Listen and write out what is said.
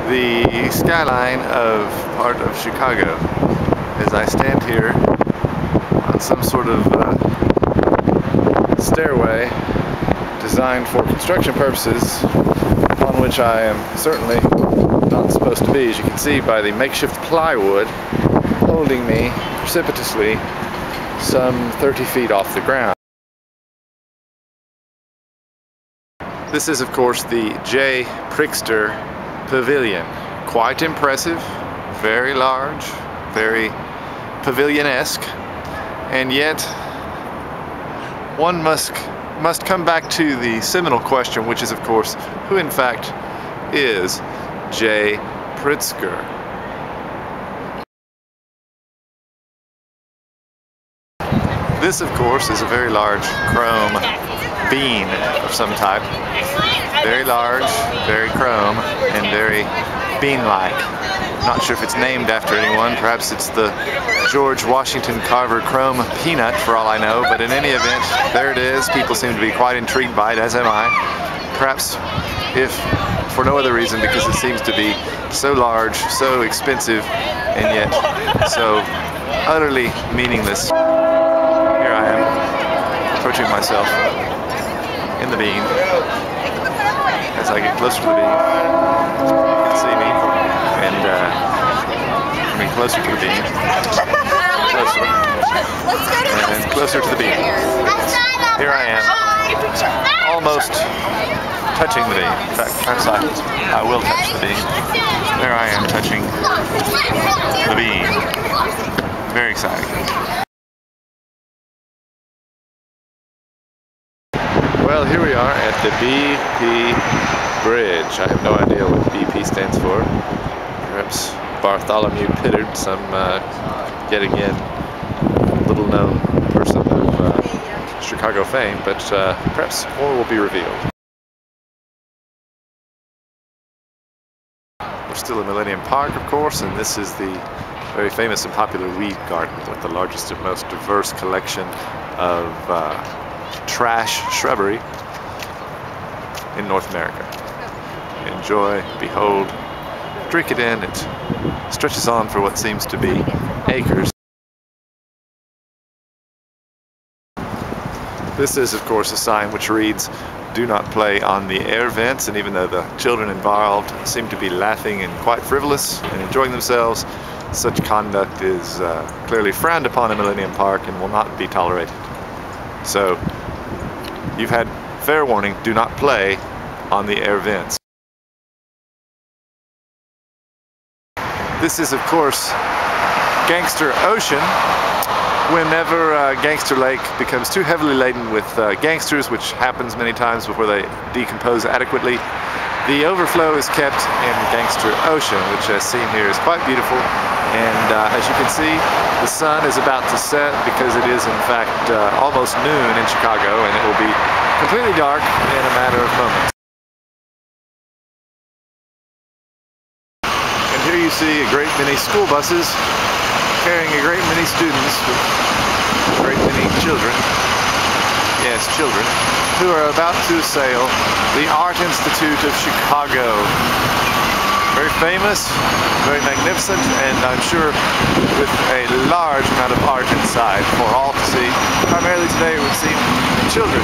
the skyline of part of Chicago as I stand here on some sort of stairway designed for construction purposes, on which I am certainly not supposed to be, as you can see by the makeshift plywood holding me precipitously some 30 feet off the ground. This is, of course, the J. Prickster Pavilion. Quite impressive, very large, very pavilion-esque, and yet one must come back to the seminal question, which is, of course, who in fact is J. Pritzker? This, of course, is a very large chrome bean of some type. Very large, very chrome, and very bean-like. Not sure if it's named after anyone. Perhaps it's the George Washington Carver chrome peanut, for all I know. But in any event, there it is. People seem to be quite intrigued by it, as am I. Perhaps, if for no other reason, because it seems to be so large, so expensive, and yet so utterly meaningless. Here I am, approaching myself in the bean. As I get closer to the bean, you can see me, and coming closer to the bean, closer, and closer to the bean. Here I am, almost touching the bean. In fact, perhaps I will touch the bean. There I am, touching the bean. Very exciting. Well, here we are at the BP Bridge. I have no idea what BP stands for. Perhaps Bartholomew Pittard, some yet again little-known person of Chicago fame, but perhaps more will be revealed. We're still in Millennium Park, of course, and this is the very famous and popular weed garden with the largest and most diverse collection of trash shrubbery in North America. Enjoy, behold, drink it in. It stretches on for what seems to be acres. This is, of course, a sign which reads, "Do not play on the air vents," and even though the children involved seem to be laughing and quite frivolous and enjoying themselves, such conduct is clearly frowned upon in Millennium Park and will not be tolerated. So, you've had fair warning, do not play on the air vents. This is, of course, Gangster Ocean. Whenever Gangster Lake becomes too heavily laden with gangsters, which happens many times before they decompose adequately, the overflow is kept in Gangster Ocean, which, as seen here, is quite beautiful. And as you can see, the sun is about to set because it is, in fact, almost noon in Chicago, and it will be completely dark in a matter of moments. And here you see a great many school buses carrying a great many students with a great many children, yes, children, who are about to sail the Art Institute of Chicago. Very famous, very magnificent, and I'm sure with a large amount of art inside for all to see. Primarily today it would seem children.